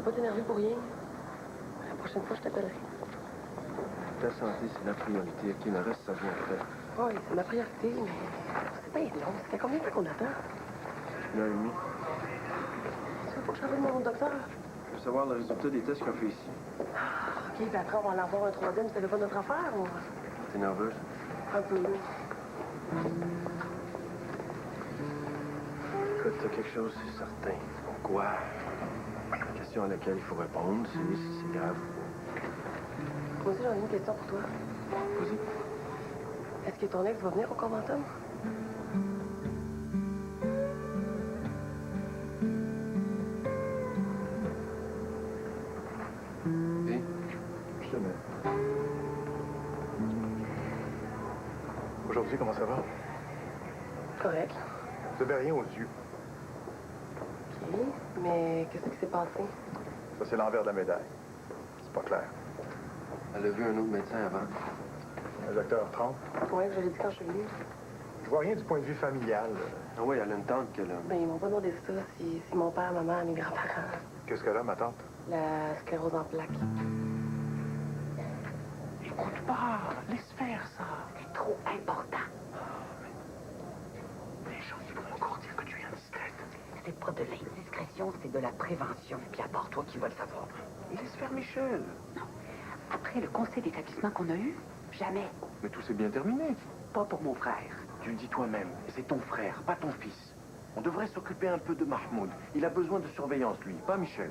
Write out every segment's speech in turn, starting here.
pas t'énerver pour rien. La prochaine fois, je t'appellerai. Ta santé, c'est la priorité. OK, le reste, ça vient après. Oui, c'est ma priorité, mais c'est pas long. Ça fait combien de temps qu'on attend? 1h30. Tu veux pas que je rappelle mon docteur? Je veux savoir le résultat des tests qu'on fait ici. OK, puis après, on va en avoir un troisième. Ça fait pas notre affaire, ou... T'es nerveuse? Un peu. Écoute, t'as quelque chose, c'est certain. Pourquoi? La question à laquelle il faut répondre, c'est si c'est grave. Moi aussi, j'en ai une question pour toi. Vas-y. Est-ce que ton ex va venir au conventum? Oui? Je te mets. Aujourd'hui, comment ça va? Correct. Vous n'avez rien aux yeux. OK. Mais qu'est-ce qui s'est passé? Ça, c'est l'envers de la médaille. C'est pas clair. Elle a vu un autre médecin avant. Le docteur Trump. Oui, je l'ai dit quand je suis venue. Je vois rien du point de vue familial. Ah oui, elle a une tante qu'elle a. Ben, ils m'ont pas demandé ça. Si mon père, maman, mes grands-parents. Qu'est-ce qu'elle a, ma tante? La sclérose en plaques. Écoute pas, laisse faire ça. C'est trop important. Les gens, ils vont encore dire que tu es indiscrète. C'est pas de l'indiscrétion, c'est de la prévention. Puis à part toi qui vas le savoir. Laisse faire Michel. Non. Après le conseil d'établissement qu'on a eu, jamais. Mais tout s'est bien terminé. Pas pour mon frère. Tu le dis toi-même, et c'est ton frère, pas ton fils. On devrait s'occuper un peu de Mahmoud. Il a besoin de surveillance, lui, pas Michel.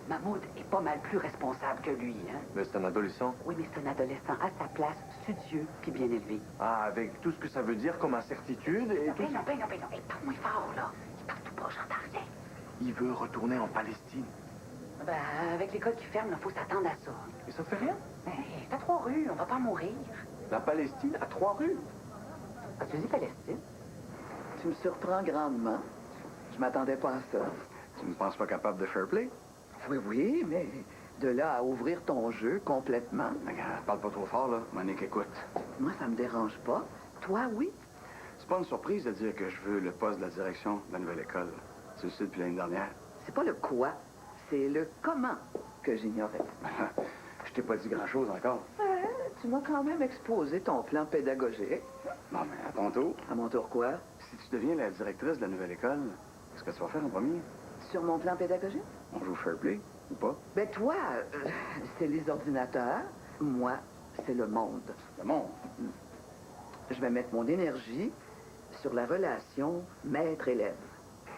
Mahmoud est pas mal plus responsable que lui, hein? Mais c'est un adolescent. Oui, mais c'est un adolescent à sa place, studieux, puis bien élevé. Ah, avec tout ce que ça veut dire comme incertitude et tout Ben non, ça. ben non, ben non. Hey, parle moins fort, là. Il parle tout proche, j'entends rien. Il veut retourner en Palestine. Ben, avec l'école qui ferme, il faut s'attendre à ça. Et ça fait rien. Ben, c'est à 3 rues, on va pas mourir. La Palestine a 3 rues. As-tu dit Palestine? Tu me surprends grandement. Je m'attendais pas à ça. Tu ne penses pas capable de fair play? Oui, mais de là à ouvrir ton jeu complètement, Regarde, parle pas trop fort, là. Monique, écoute. moi, ça me dérange pas. Toi, oui. C'est pas une surprise de dire que je veux le poste de la direction de la nouvelle école. Tu le sais depuis l'année dernière. C'est pas le quoi, c'est le comment que j'ignorais. Je t'ai pas dit grand-chose encore. Ouais, tu m'as quand même exposé ton plan pédagogique. Bon, mais à ton tour, À mon tour, quoi? si tu deviens la directrice de la nouvelle école, qu'est-ce que tu vas faire en premier? Sur mon plan pédagogique? On joue fair play ou pas? Ben, toi, c'est les ordinateurs. Moi, c'est le monde. Le monde. Je vais mettre mon énergie sur la relation maître-élève.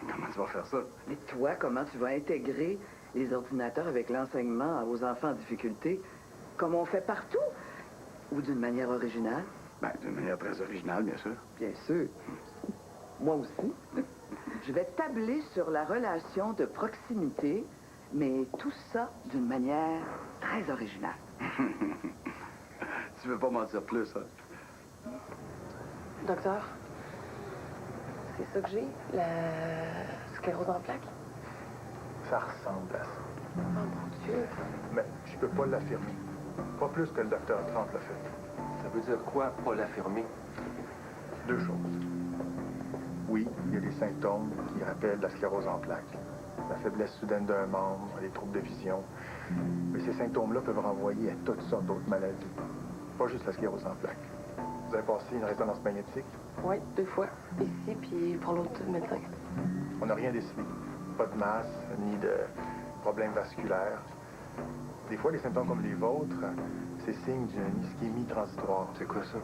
Comment tu vas faire ça? Mais toi, comment tu vas intégrer les ordinateurs avec l'enseignement aux enfants en difficulté, comme on fait partout? Ou d'une manière originale? Ben, d'une manière très originale, bien sûr. Bien sûr. Moi aussi. Je vais tabler sur la relation de proximité, mais tout ça d'une manière très originale. Tu veux pas m'en dire plus, hein? Docteur, c'est ça que j'ai? La sclérose en plaques? Ça ressemble à ça. Oh mon Dieu. Mais je peux pas l'affirmer. Pas plus que le docteur Trump l'a fait. Ça veut dire quoi, pas l'affirmer? 2 choses. Oui, il y a des symptômes qui rappellent la sclérose en plaques. La faiblesse soudaine d'un membre, les troubles de vision. Mais ces symptômes-là peuvent renvoyer à toutes sortes d'autres maladies. Pas juste la sclérose en plaques. Vous avez passé une résonance magnétique? Oui, 2 fois. Ici, puis pour l'autre médecin. On n'a rien décelé. Pas de masse, ni de problèmes vasculaires. Des fois, les symptômes comme les vôtres, c'est signe d'une ischémie transitoire. C'est quoi ça?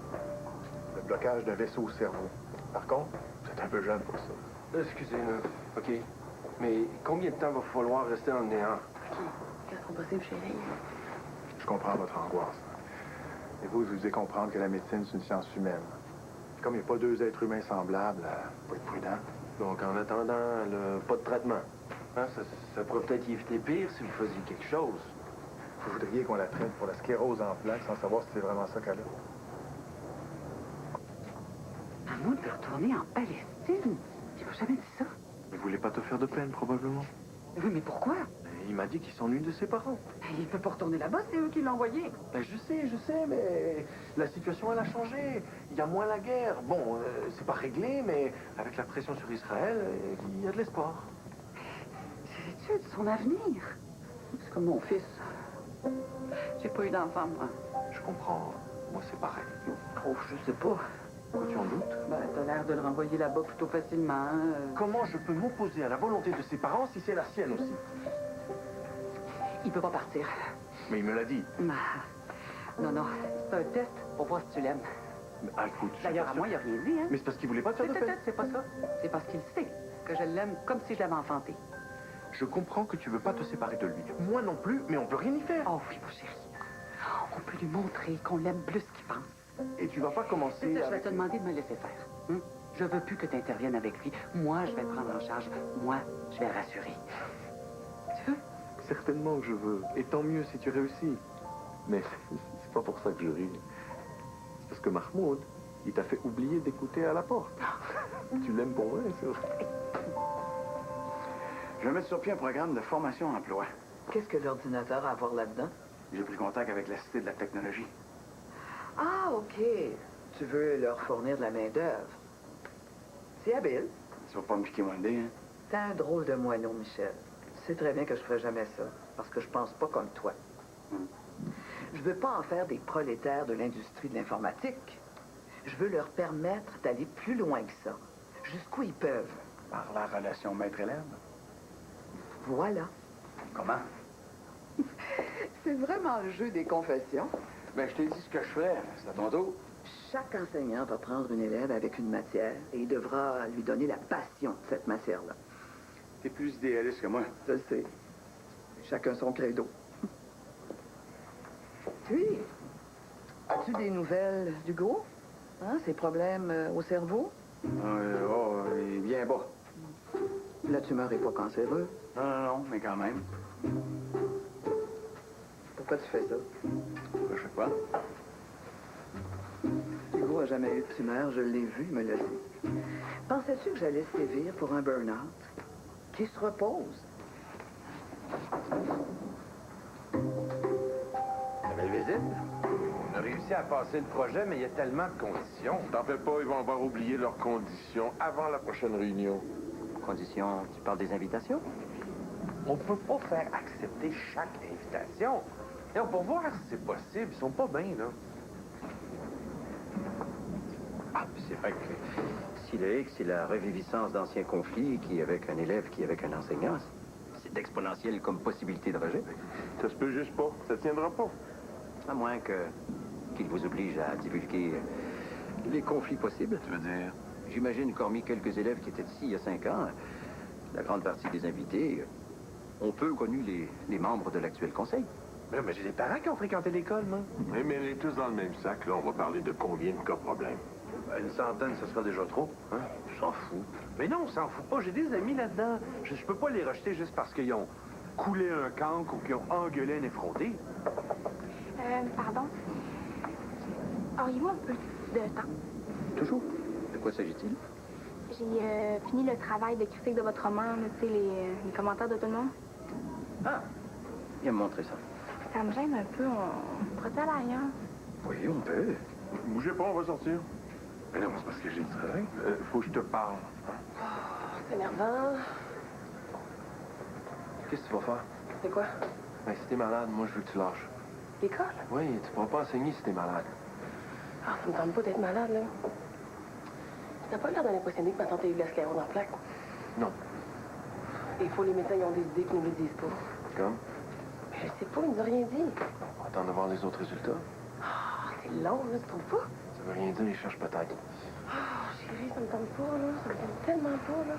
Le blocage d'un vaisseau au cerveau. Par contre, vous êtes un peu jeune pour ça. Excusez-nous. OK. Mais combien de temps va falloir rester en néant? OK. Qu'est-ce qu'on possible, chérie? Je comprends votre angoisse. Et vous devez comprendre que la médecine, c'est une science humaine. Comme il n'y a pas 2 êtres humains semblables, faut être prudent. Donc, en attendant, pas de traitement. Hein, ça pourrait peut-être y éviter pire si vous faisiez quelque chose. Vous voudriez qu'on la traite pour la sclérose en plaques sans savoir si c'est vraiment ça qu'elle a. Mahmoud veut retourner en Palestine. Tu m'as jamais dit ça. Il voulait pas te faire de peine, probablement. Oui, mais pourquoi? Il m'a dit qu'il s'ennuie de ses parents. Il peut pas retourner là-bas, c'est eux qui l'ont envoyé. Ben, je sais, mais la situation, elle a changé. Il y a moins la guerre. Bon, c'est pas réglé, mais avec la pression sur Israël, il y a de l'espoir. Ses études, son avenir. C'est comme mon fils. J'ai pas eu d'enfant, moi. Je comprends. Moi, c'est pareil. Oh, je sais pas. Pourquoi tu en doutes? Ben, t'as l'air de le renvoyer là-bas plutôt facilement. Comment je peux m'opposer à la volonté de ses parents si c'est la sienne aussi? Il peut pas partir. Mais il me l'a dit. Non, non, c'est un test pour voir si tu l'aimes. Mais, écoute, je suis D'ailleurs, pas à sûr. moi, il a rien dit, hein? Mais c'est parce qu'il voulait pas te faire de peine. C'est pas ça. C'est parce qu'il sait que je l'aime comme si je l'avais enfanté. Je comprends que tu veux pas te séparer de lui. Moi non plus, mais on peut rien y faire. Oh oui, mon chéri. On peut lui montrer qu'on l'aime plus qu'il pense. Et tu vas pas commencer Je vais avec... te demander de me laisser faire. Hein? Je veux plus que tu interviennes avec lui. Moi, je vais le prendre en charge. Moi, je vais le rassurer. Tu veux? Certainement que je veux. Et tant mieux si tu réussis. Mais c'est pas pour ça que je ris. C'est parce que Mahmoud, il t'a fait oublier d'écouter à la porte. Tu l'aimes pour vrai, ça? Je vais mettre sur pied un programme de formation-emploi. Qu'est-ce que l'ordinateur a à voir là-dedans? J'ai pris contact avec la Cité de la technologie. Ah, OK. Tu veux leur fournir de la main-d'œuvre. C'est habile. Tu vas pas me piquer mon idée, hein? T'es un drôle de moineau, Michel. Tu sais très bien que je ferai jamais ça, parce que je pense pas comme toi. Je veux pas en faire des prolétaires de l'industrie de l'informatique. Je veux leur permettre d'aller plus loin que ça, jusqu'où ils peuvent. Par la relation maître-élève. Voilà. Comment? C'est vraiment le jeu des confessions. Ben, je t'ai dit ce que je ferais. C'est à ton tour. Chaque enseignant va prendre une élève avec une matière et il devra lui donner la passion de cette matière-là. T'es plus idéaliste que moi. Je le sais. Chacun son credo. Puis, as-tu des nouvelles d'Hugo? Hein, ses problèmes au cerveau? Il est bien bas. La tumeur n'est pas cancéreuse. Non, mais quand même. Pourquoi tu fais ça? Je sais pas. Hugo a jamais eu de tumeur, je l'ai vu, il me l'a dit. Pensais-tu que j'allais sévir pour un burn-out? Qu'il se repose. Belle visite. On a réussi à passer le projet, mais il y a tellement de conditions. T'en fais pas, ils vont avoir oublié leurs conditions avant la prochaine réunion. Condition, tu parles des invitations? On peut pas faire accepter chaque invitation. Et on peut voir si c'est possible. Ils sont pas bien, là. Ah, puis c'est vrai que si le X, c'est la reviviscence d'anciens conflits qui avec un élève, qui avec un enseignant, c'est exponentiel comme possibilité de rejet. Ça se peut juste pas. Ça tiendra pas. À moins qu'il vous oblige à divulguer les conflits possibles. Tu veux dire? J'imagine qu'hormis quelques élèves qui étaient ici il y a 5 ans, la grande partie des invités ont peu connu les membres de l'actuel conseil. Mais j'ai des parents qui ont fréquenté l'école, moi. Oui, mais les tous dans le même sac, là, on va parler de combien de cas problèmes. Une centaine, ce sera déjà trop. Hein? Je s'en fous. Mais non, on s'en fout pas. J'ai des amis là-dedans. Je peux pas les rejeter juste parce qu'ils ont coulé un cancre ou qu'ils ont engueulé un effronté. Pardon? Auriez-vous un peu de temps? Toujours. De quoi s'agit-il? J'ai fini le travail de critique de votre roman, là, tu sais, les commentaires de tout le monde. Ah! Viens me montrer ça. Ça me gêne un peu. On pourrait aller ailleurs. Oui, on peut. Bougez pas, on va sortir. Mais non, c'est parce que j'ai du travail. Faut que je te parle. C'est énervant. Qu'est-ce que tu vas faire? C'est quoi? Ben, si t'es malade, moi, je veux que tu lâches. L'école? Oui, tu pourras pas enseigner si t'es malade. Ah, ça me tente pas d'être malade, là. T'as pas l'air d'un impressionné que ma tante a eu de la sclérose en plaques? Non. Il faut les médecins, ils ont des idées qu'ils ne le disent pas. Comme? Mais je sais pas, ils nous ont rien dit. On va attendre de voir les autres résultats. Ah, c'est long, là, tu trouves pas? Ça veut rien dire, ils cherchent peut-être. Ah, chérie, ça me tente pas, là. Ça me tente tellement pas, là.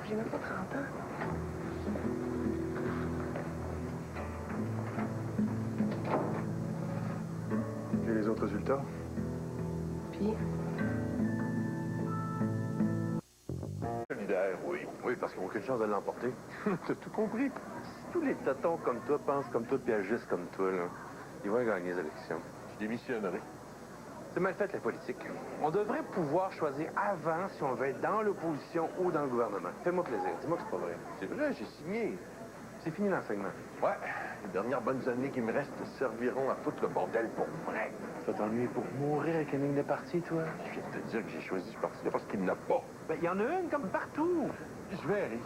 J'ai même pas 30 ans. Et les autres résultats? Puis, Solidaire, oui. Oui, parce qu'il n'y a aucune chance de l'emporter. T'as tout compris. Si tous les totons comme toi pensent comme toi puis agissent comme toi, là, ils vont gagner les élections. Je démissionnerai. C'est mal fait, la politique. On devrait pouvoir choisir avant si on veut être dans l'opposition ou dans le gouvernement. Fais-moi plaisir. Dis-moi que c'est pas vrai. C'est vrai, j'ai signé. C'est fini l'enseignement. Ouais, les dernières bonnes années qui me restent serviront à foutre le bordel pour vrai. Tu vas t'ennuyer pour mourir avec une ligne de parti, toi? Je viens de te dire que j'ai choisi ce parti-là parce qu'il n'y en a pas. Ben, il y en a une comme partout. Je vais, Harry.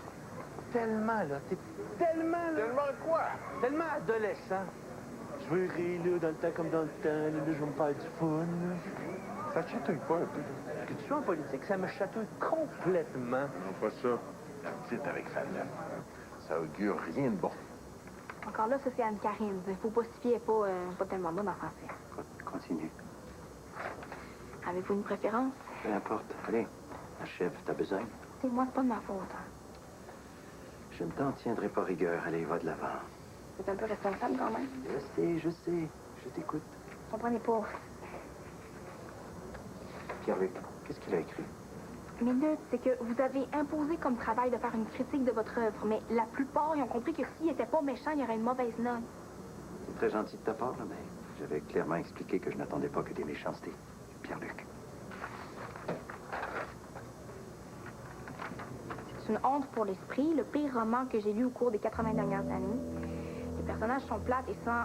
Tellement, là. T'es tellement, là. Tellement quoi? tellement adolescent. Je veux rire, là, dans le temps comme dans le temps. Là, je vais me faire du fun. Là. Ça te chatouille pas un peu, là? Que tu sois en politique, ça me chatouille complètement. Non, pas ça. La petite avec sa lettre. Ça augure rien de bon. Encore là, ça, c'est Anne-Karine. Il faut pas se fier, pas tellement bonne en français. Continue. Avez-vous une préférence? Peu importe. Allez, achève ta besogne. C'est moi, c'est pas de ma faute. Hein. Je ne t'en tiendrai pas rigueur. Allez, va de l'avant. Vous êtes un peu responsable quand même. Je sais. Je t'écoute. Comprenez pas. Pierre-Luc, qu'est-ce qu'il a écrit? Minute, c'est que vous avez imposé comme travail de faire une critique de votre œuvre, mais la plupart, ils ont compris que s'il n'était pas méchant, il y aurait une mauvaise note. C'est très gentil de ta part, là, mais j'avais clairement expliqué que je n'attendais pas que des méchancetés. Pierre-Luc. C'est une honte pour l'esprit, le pire roman que j'ai lu au cours des 80 dernières années. Les personnages sont plates et sans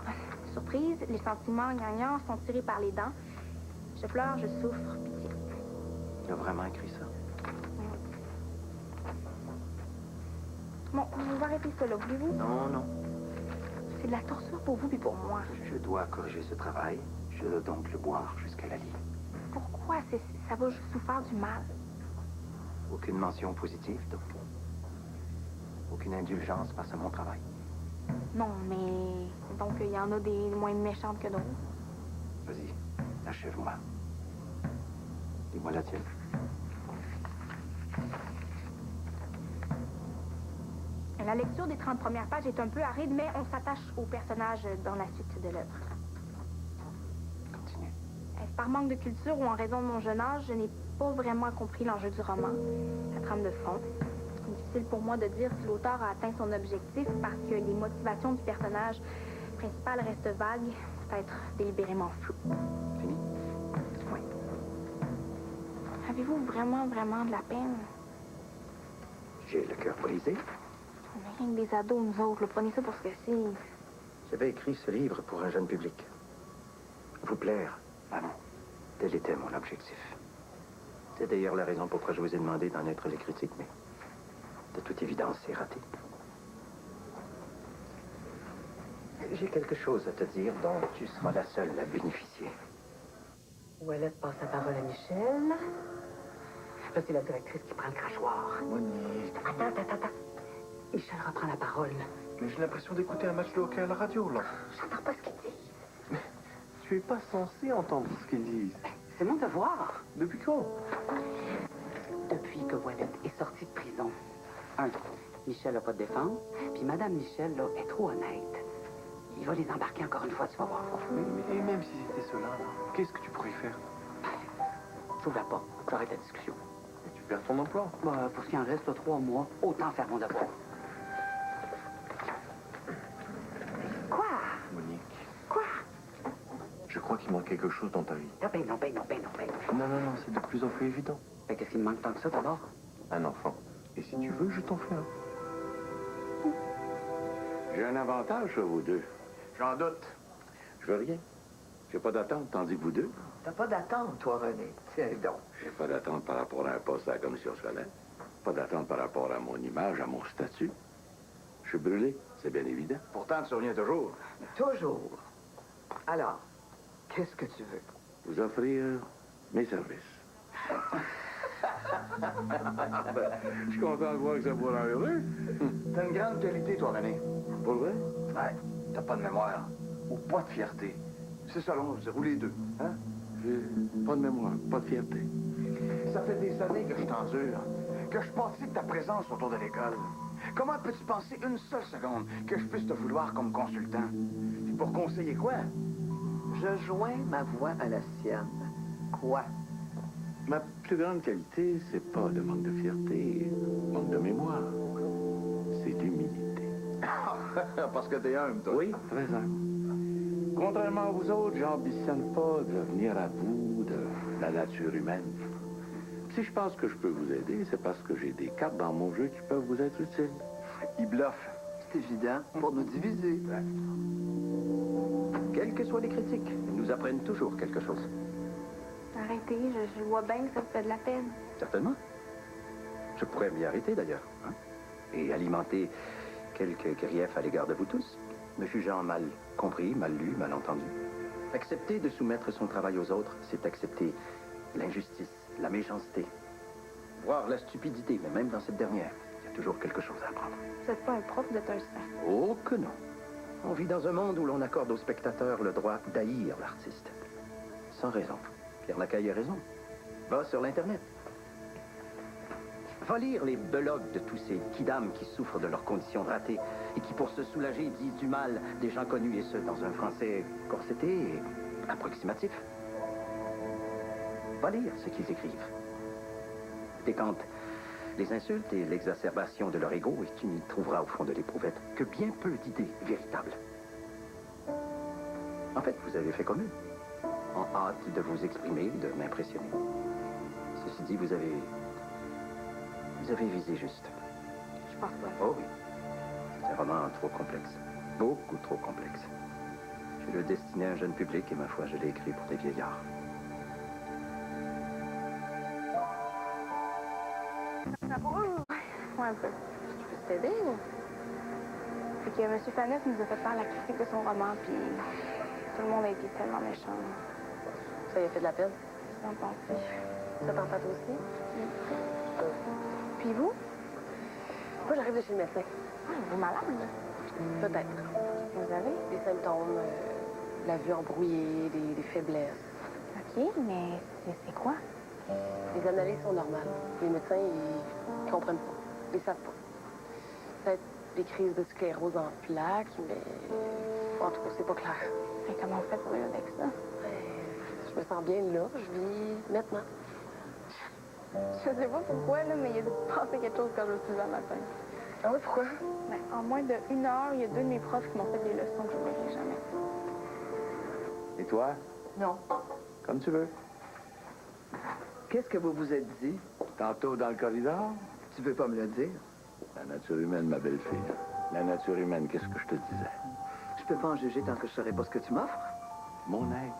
surprise, les sentiments gagnants sont tirés par les dents. Je pleure, je souffre, pitié. Il a vraiment écrit ça? Bon, vous arrêtez ça là, voulez-vous? Non. C'est de la torture pour vous et pour moi. Je dois corriger ce travail. Je dois donc le boire jusqu'à la lie. Pourquoi? Ça va juste vous faire du mal. Aucune mention positive, donc. Aucune indulgence face à mon travail. Non, mais donc il y en a des moins méchantes que d'autres. Vas-y, achève-moi. Dis-moi la tienne. La lecture des 30 premières pages est un peu aride, mais on s'attache au personnage dans la suite de l'œuvre. Continue. Est-ce par manque de culture ou en raison de mon jeune âge, je n'ai pas vraiment compris l'enjeu du roman, la trame de fond. C'est difficile pour moi de dire si l'auteur a atteint son objectif parce que les motivations du personnage principal restent vagues, peut-être délibérément floues. Fini? Oui. Avez-vous vraiment de la peine? J'ai le cœur brisé. On est rien que des ados, nous autres. Là. Prenez ça pour ce que c'est. J'avais écrit ce livre pour un jeune public. Vous plaire à vous. Tel était mon objectif. C'est d'ailleurs la raison pourquoi je vous ai demandé d'en être les critiques, mais de toute évidence, c'est raté. J'ai quelque chose à te dire dont tu seras la seule à bénéficier. Ouellette passe la parole à Michel. Là, c'est la directrice qui prend le crachoir. Monique. Attends. Michel reprend la parole. Mais j'ai l'impression d'écouter un match de hockey à la radio, là. J'entends pas ce qu'il dit. Tu es pas censé entendre ce qu'ils disent. C'est mon devoir. Depuis quand? Depuis que Ouellette est sortie de prison. Michel n'a pas de défense. Puis Madame Michel, là, est trop honnête. Il va les embarquer encore une fois, tu vas voir. Et même si c'était cela, là, qu'est-ce que tu pourrais faire? J'ouvre la porte. J'arrête la discussion. Et tu perds ton emploi. Bah, pour ce qui en reste 3 mois, autant faire mon devoir. Quoi? Monique, Quoi? je crois qu'il manque quelque chose dans ta vie. Non. Non, c'est de plus en plus évident. Mais qu'est-ce qu'il me manque tant que ça, d'abord? Un enfant. Et si tu veux, je t'en fais un. J'ai un avantage sur vous deux. J'en doute. Je veux rien. J'ai pas d'attente, tandis que vous deux. T'as pas d'attente, toi, René. Tiens donc. J'ai pas d'attente par rapport à un poste à la commission scolaire. Pas d'attente par rapport à mon image, à mon statut. Je suis brûlé, c'est bien évident. Pourtant, tu reviens toujours. Toujours. Alors, qu'est-ce que tu veux? Vous offrir mes services. Je suis content de voir que ça vous rend heureux. T'as une grande qualité, toi, René. Pour vrai? Ouais, t'as pas de mémoire. Ou pas de fierté. C'est ça, l'on se roule les deux. Hein? J'ai pas de mémoire, pas de fierté. Ça fait des années que je t'endure, que je pâtis de ta présence autour de l'école. Comment peux-tu penser une seule seconde que je puisse te vouloir comme consultant? Puis pour conseiller quoi? Je joins ma voix à la sienne. Quoi? Ma plus grande qualité, c'est pas le manque de fierté, manque de mémoire. C'est l'humilité. Parce que t'es humble, toi. Oui, très humble. Contrairement à vous autres, j'ambitionne pas de venir à bout de la nature humaine. Si je pense que je peux vous aider, c'est parce que j'ai des cartes dans mon jeu qui peuvent vous être utiles. Il bluffe. C'est évident, pour nous diviser. Quelles que soient les critiques, ils nous apprennent toujours quelque chose. Arrêtez, je vois bien que ça vous fait de la peine. Certainement. Je pourrais m'y arrêter, d'ailleurs. Hein? Et alimenter quelques griefs à l'égard de vous tous. me jugeant mal compris, mal lu, mal entendu. Accepter de soumettre son travail aux autres, c'est accepter l'injustice, la méchanceté, voire la stupidité, mais même dans cette dernière, il y a toujours quelque chose à apprendre. Vous n'êtes pas un prof, vous êtes un saint. Oh que non. On vit dans un monde où l'on accorde aux spectateurs le droit d'haïr l'artiste. Sans raison. Pierre Lacaille a raison. Va sur l'Internet. Va lire les blogs de tous ces kidams qui souffrent de leurs conditions ratées et qui, pour se soulager, disent du mal des gens connus, et ce, dans un français corseté et approximatif. Va lire ce qu'ils écrivent. Décante les insultes et l'exacerbation de leur ego, et tu n'y trouveras au fond de l'éprouvette que bien peu d'idées véritables. En fait, vous avez fait comme eux, en hâte de vous exprimer, de m'impressionner. Ceci dit, vous avez visé juste. Je pense pas. Oh oui. C'est un roman trop complexe. Beaucoup trop complexe. Je le destinais à un jeune public et ma foi, je l'ai écrit pour des vieillards. Ouais, un peu. Je peux t'aider ou? C'est que M. Faneuf nous a fait faire la critique de son roman, puis tout le monde a été tellement méchant. Ça y a fait de la peine. Sans penser. Ça t'en fait aussi? Puis vous? Moi, j'arrive de chez le médecin. Ah, vous malade? Peut-être. Vous avez? Des symptômes, la vue embrouillée, des faiblesses. OK, mais c'est quoi? Les analyses sont normales. Les médecins, ils comprennent pas. Ils savent pas. Peut-être des crises de sclérose en plaques, mais en tout cas, c'est pas clair. Et comment vous faites pour vivre avec ça? Je me sens bien là. Je vis maintenant. Je sais pas pourquoi, là, mais il a dû se passer quelque chose quand je me suis levée le matin. Ah oui, pourquoi? Ben, en moins d'1 heure, il y a 2 de mes profs qui m'ont fait des leçons que je n'oublierai jamais. Et toi? Non. Comme tu veux. Qu'est-ce que vous vous êtes dit? Tantôt dans le corridor? Tu veux pas me le dire? La nature humaine, ma belle-fille. La nature humaine, qu'est-ce que je te disais? Je peux pas en juger tant que je saurais pas ce que tu m'offres. Mon aide.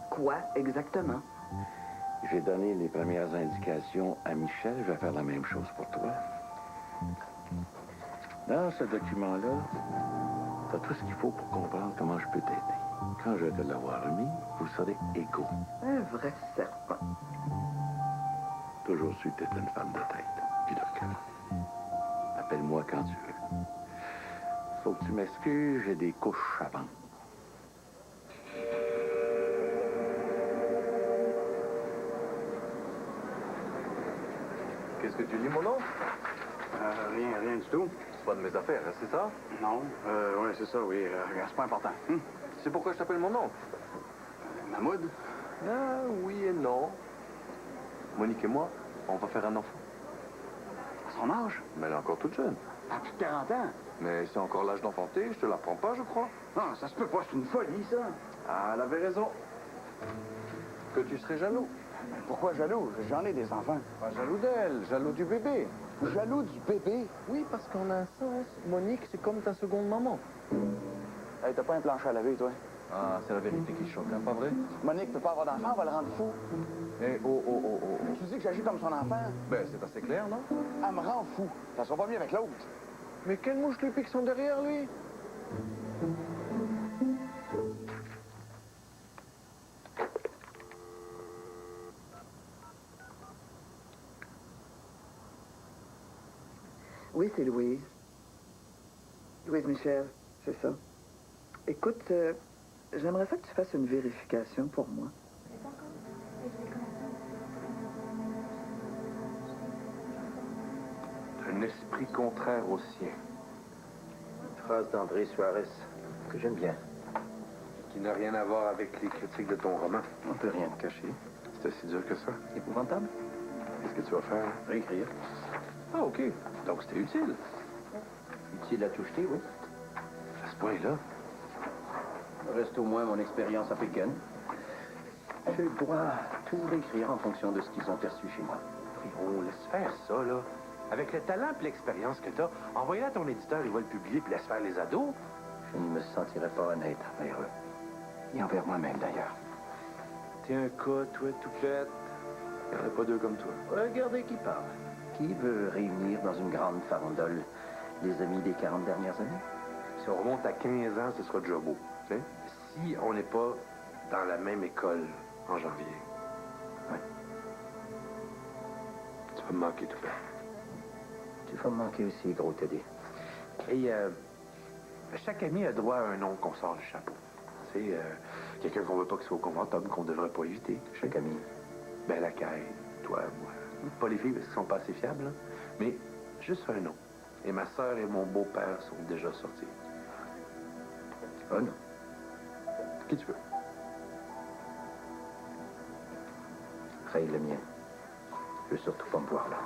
Quoi exactement? J'ai donné les premières indications à Michel. Je vais faire la même chose pour toi. Dans ce document-là, tu as tout ce qu'il faut pour comprendre comment je peux t'aider. Quand je vais te l'avoir remis, vous serez égaux. Un vrai serpent. Toujours su que tu es une femme de tête, puis de cœur. Appelle-moi quand tu veux. Faut que tu m'excuses, j'ai des couches à vendre. Qu'est-ce que tu lis, mon nom? Rien du tout. C'est pas de mes affaires, hein, c'est ça? Non. Oui, c'est ça, oui. C'est pas important. C'est pourquoi je t'appelle mon nom? Mahmoud? Ah, oui et non. Monique et moi, on va faire un enfant. À son âge? Mais elle est encore toute jeune. À plus de 40 ans? Mais c'est encore l'âge d'enfanter, je te l'apprends pas, je crois. Non, ça se peut pas, c'est une folie, ça. Ah, elle avait raison. Que tu serais jaloux. Pourquoi jaloux? J'en ai des enfants. Pas jaloux d'elle, jaloux du bébé. Jaloux du bébé? Oui, parce qu'en un sens, Monique, c'est comme ta seconde maman. Hey, t'as pas un plancher à laver, toi? Ah, c'est la vérité qui choque, hein, pas vrai? Monique peut pas avoir d'enfant, on va le rendre fou. Eh, oh. Tu dis que j'agis comme son enfant? Ben, c'est assez clair, non? Elle me rend fou. Ça sera pas mieux avec l'autre. Mais quelle mouche lui pique son derrière, lui? Oui, c'est Louise. Louise Michel, c'est ça. Écoute, j'aimerais ça que tu fasses une vérification pour moi. Un esprit contraire au sien. Phrase d'André Suarez, que j'aime bien. Qui n'a rien à voir avec les critiques de ton roman. On peut rien te cacher. C'est si dur que ça. Épouvantable. Qu'est-ce que tu vas faire? Réécrire. Ah, OK. Donc, c'était utile. Utile à tout jeter, oui. À ce point-là. Reste au moins mon expérience à Pékin. Je dois tout réécrire en fonction de ce qu'ils ont perçu chez moi. Oh, laisse faire ça, là. Avec le talent et l'expérience que t'as, envoie-le à ton éditeur, il va le publier, puis laisse faire les ados. Je ne me sentirais pas honnête envers eux. Et envers moi-même, d'ailleurs. T'es un cas, toi, tout bête. Il n'y en a pas deux comme toi. Regardez qui parle. Qui veut réunir dans une grande farandole les amis des 40 dernières années? Si on remonte à 15 ans, ce sera déjà beau. Tu sais? Si on n'est pas dans la même école en janvier. Ouais. Tu vas me manquer tout ça. Tu vas me manquer aussi, gros Teddy. Et chaque ami a droit à un nom qu'on sort du chapeau. C'est quelqu'un qu'on veut pas qu'il soit confortable, qu'on devrait pas éviter. Chaque ami. Ben, la caille, toi, moi. Pas les filles parce qu'ils sont pas assez fiables, hein. Mais juste un nom. Et ma sœur et mon beau-père sont déjà sortis. Oh non. Qui tu veux? Ray le mien. Je veux surtout pas me voir là.